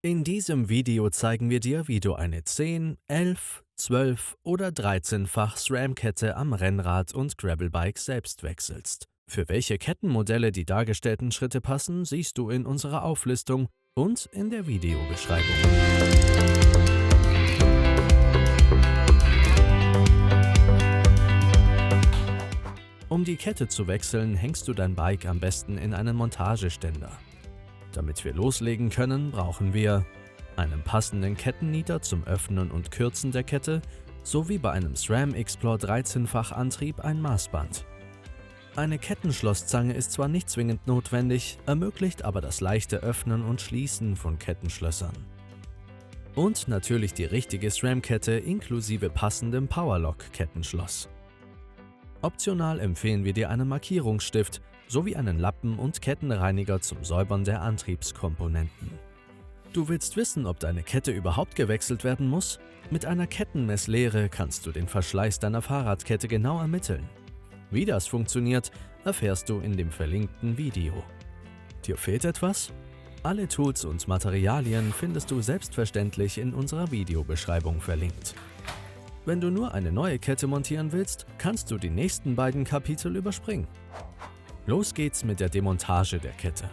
In diesem Video zeigen wir dir, wie du eine 10, 11, 12 oder 13-fach SRAM-Kette am Rennrad und Gravelbike selbst wechselst. Für welche Kettenmodelle die dargestellten Schritte passen, siehst du in unserer Auflistung und in der Videobeschreibung. Um die Kette zu wechseln, hängst du dein Bike am besten in einen Montageständer. Damit wir loslegen können, brauchen wir einen passenden Kettennieter zum Öffnen und Kürzen der Kette sowie bei einem SRAM Explore 13-fach Antrieb ein Maßband. Eine Kettenschlosszange ist zwar nicht zwingend notwendig, ermöglicht aber das leichte Öffnen und Schließen von Kettenschlössern. Und natürlich die richtige SRAM-Kette inklusive passendem Powerlock-Kettenschloss. Optional empfehlen wir dir einen Markierungsstift sowie einen Lappen und Kettenreiniger zum Säubern der Antriebskomponenten. Du willst wissen, ob deine Kette überhaupt gewechselt werden muss? Mit einer Kettenmesslehre kannst du den Verschleiß deiner Fahrradkette genau ermitteln. Wie das funktioniert, erfährst du in dem verlinkten Video. Dir fehlt etwas? Alle Tools und Materialien findest du selbstverständlich in unserer Videobeschreibung verlinkt. Wenn du nur eine neue Kette montieren willst, kannst du die nächsten beiden Kapitel überspringen. Los geht's mit der Demontage der Kette.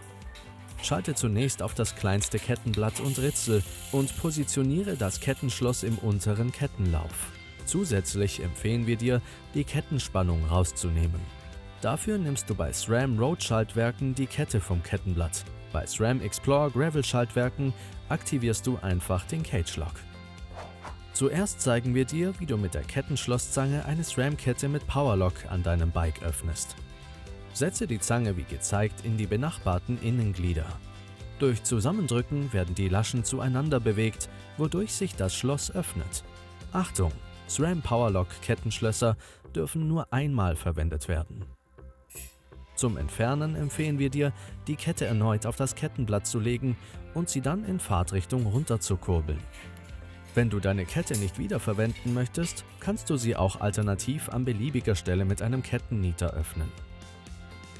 Schalte zunächst auf das kleinste Kettenblatt und Ritzel und positioniere das Kettenschloss im unteren Kettenlauf. Zusätzlich empfehlen wir dir, die Kettenspannung rauszunehmen. Dafür nimmst du bei SRAM Road Schaltwerken die Kette vom Kettenblatt. Bei SRAM Explore Gravel Schaltwerken aktivierst du einfach den Cage Lock. Zuerst zeigen wir dir, wie du mit der Kettenschlosszange eine SRAM-Kette mit Powerlock an deinem Bike öffnest. Setze die Zange wie gezeigt in die benachbarten Innenglieder. Durch Zusammendrücken werden die Laschen zueinander bewegt, wodurch sich das Schloss öffnet. Achtung! SRAM Powerlock Kettenschlösser dürfen nur einmal verwendet werden. Zum Entfernen empfehlen wir dir, die Kette erneut auf das Kettenblatt zu legen und sie dann in Fahrtrichtung runter zu kurbeln. Wenn du deine Kette nicht wiederverwenden möchtest, kannst du sie auch alternativ an beliebiger Stelle mit einem Kettennieter öffnen.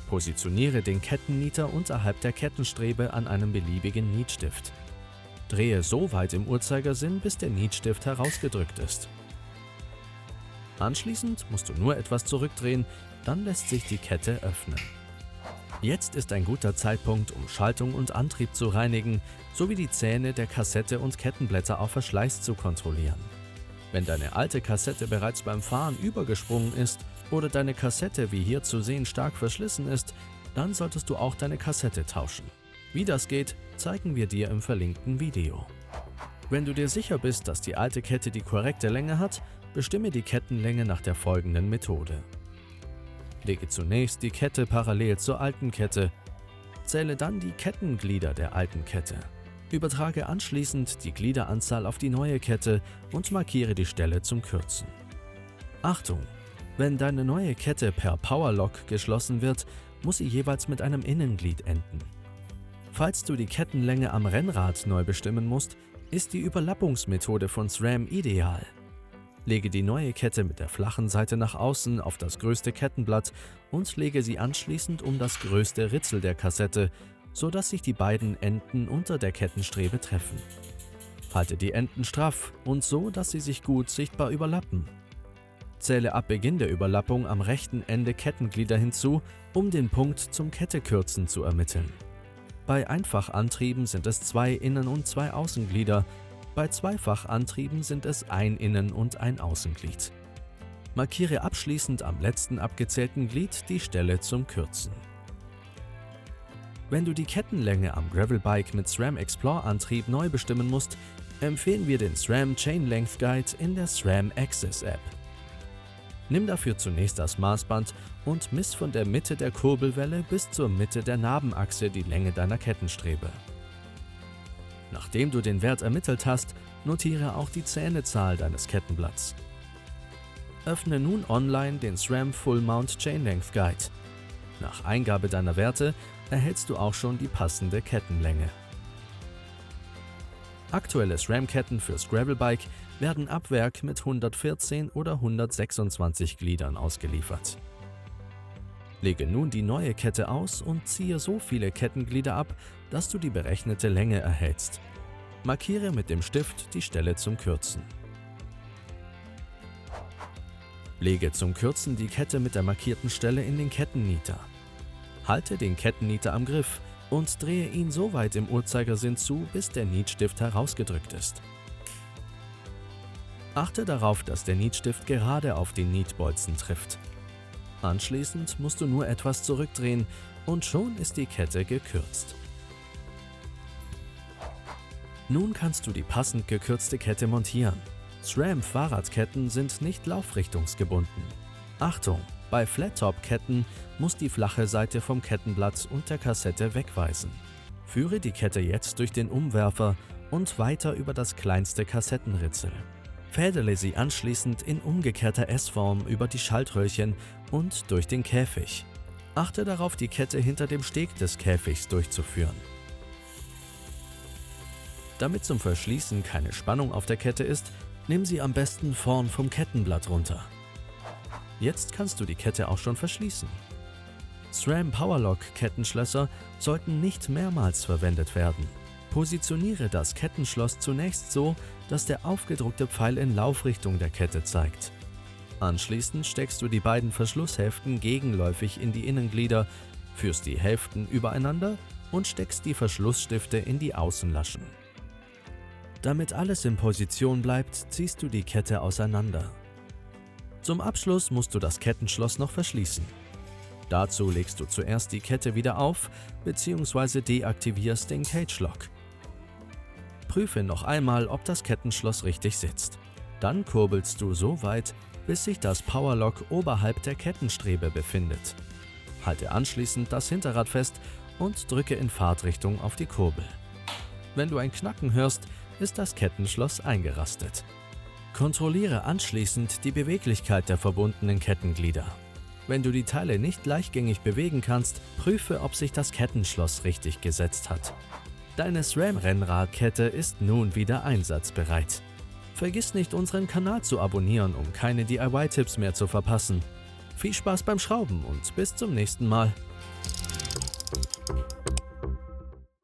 Positioniere den Kettennieter unterhalb der Kettenstrebe an einem beliebigen Nietstift. Drehe so weit im Uhrzeigersinn, bis der Nietstift herausgedrückt ist. Anschließend musst du nur etwas zurückdrehen, dann lässt sich die Kette öffnen. Jetzt ist ein guter Zeitpunkt, um Schaltung und Antrieb zu reinigen, sowie die Zähne der Kassette und Kettenblätter auf Verschleiß zu kontrollieren. Wenn deine alte Kassette bereits beim Fahren übergesprungen ist oder deine Kassette wie hier zu sehen stark verschlissen ist, dann solltest du auch deine Kassette tauschen. Wie das geht, zeigen wir dir im verlinkten Video. Wenn du dir sicher bist, dass die alte Kette die korrekte Länge hat, bestimme die Kettenlänge nach der folgenden Methode. Lege zunächst die Kette parallel zur alten Kette. Zähle dann die Kettenglieder der alten Kette. Übertrage anschließend die Gliederanzahl auf die neue Kette und markiere die Stelle zum Kürzen. Achtung! Wenn deine neue Kette per Powerlock geschlossen wird, muss sie jeweils mit einem Innenglied enden. Falls du die Kettenlänge am Rennrad neu bestimmen musst, ist die Überlappungsmethode von SRAM ideal. Lege die neue Kette mit der flachen Seite nach außen auf das größte Kettenblatt und lege sie anschließend um das größte Ritzel der Kassette, sodass sich die beiden Enden unter der Kettenstrebe treffen. Halte die Enden straff und so, dass sie sich gut sichtbar überlappen. Zähle ab Beginn der Überlappung am rechten Ende Kettenglieder hinzu, um den Punkt zum Kettekürzen zu ermitteln. Bei Einfachantrieben sind es 2 Innen- und 2 Außenglieder. Bei Zweifachantrieben sind es ein Innen- und ein Außenglied. Markiere abschließend am letzten abgezählten Glied die Stelle zum Kürzen. Wenn du die Kettenlänge am Gravelbike mit SRAM Explore Antrieb neu bestimmen musst, empfehlen wir den SRAM Chain Length Guide in der SRAM Access App. Nimm dafür zunächst das Maßband und miss von der Mitte der Kurbelwelle bis zur Mitte der Nabenachse die Länge deiner Kettenstrebe. Nachdem du den Wert ermittelt hast, notiere auch die Zähnezahl deines Kettenblatts. Öffne nun online den SRAM Full Mount Chain Length Guide. Nach Eingabe deiner Werte erhältst du auch schon die passende Kettenlänge. Aktuelle SRAM-Ketten fürs Gravelbike werden ab Werk mit 114 oder 126 Gliedern ausgeliefert. Lege nun die neue Kette aus und ziehe so viele Kettenglieder ab, dass du die berechnete Länge erhältst. Markiere mit dem Stift die Stelle zum Kürzen. Lege zum Kürzen die Kette mit der markierten Stelle in den Kettennieter. Halte den Kettennieter am Griff und drehe ihn so weit im Uhrzeigersinn zu, bis der Nietstift herausgedrückt ist. Achte darauf, dass der Nietstift gerade auf den Nietbolzen trifft. Anschließend musst du nur etwas zurückdrehen und schon ist die Kette gekürzt. Nun kannst du die passend gekürzte Kette montieren. SRAM-Fahrradketten sind nicht laufrichtungsgebunden. Achtung! Bei Flat-Top-Ketten muss die flache Seite vom Kettenblatt und der Kassette wegweisen. Führe die Kette jetzt durch den Umwerfer und weiter über das kleinste Kassettenritzel. Fädele sie anschließend in umgekehrter S-Form über die Schaltröhrchen und durch den Käfig. Achte darauf, die Kette hinter dem Steg des Käfigs durchzuführen. Damit zum Verschließen keine Spannung auf der Kette ist, nimm sie am besten vorn vom Kettenblatt runter. Jetzt kannst du die Kette auch schon verschließen. SRAM Powerlock Kettenschlösser sollten nicht mehrmals verwendet werden. Positioniere das Kettenschloss zunächst so, dass der aufgedruckte Pfeil in Laufrichtung der Kette zeigt. Anschließend steckst du die beiden Verschlusshälften gegenläufig in die Innenglieder, führst die Hälften übereinander und steckst die Verschlussstifte in die Außenlaschen. Damit alles in Position bleibt, ziehst du die Kette auseinander. Zum Abschluss musst du das Kettenschloss noch verschließen. Dazu legst du zuerst die Kette wieder auf bzw. deaktivierst den Cage Lock. Prüfe noch einmal, ob das Kettenschloss richtig sitzt. Dann kurbelst du so weit, bis sich das Powerlock oberhalb der Kettenstrebe befindet. Halte anschließend das Hinterrad fest und drücke in Fahrtrichtung auf die Kurbel. Wenn du ein Knacken hörst, ist das Kettenschloss eingerastet. Kontrolliere anschließend die Beweglichkeit der verbundenen Kettenglieder. Wenn du die Teile nicht leichtgängig bewegen kannst, prüfe, ob sich das Kettenschloss richtig gesetzt hat. Deine SRAM-Rennradkette ist nun wieder einsatzbereit. Vergiss nicht, unseren Kanal zu abonnieren, um keine DIY-Tipps mehr zu verpassen. Viel Spaß beim Schrauben und bis zum nächsten Mal.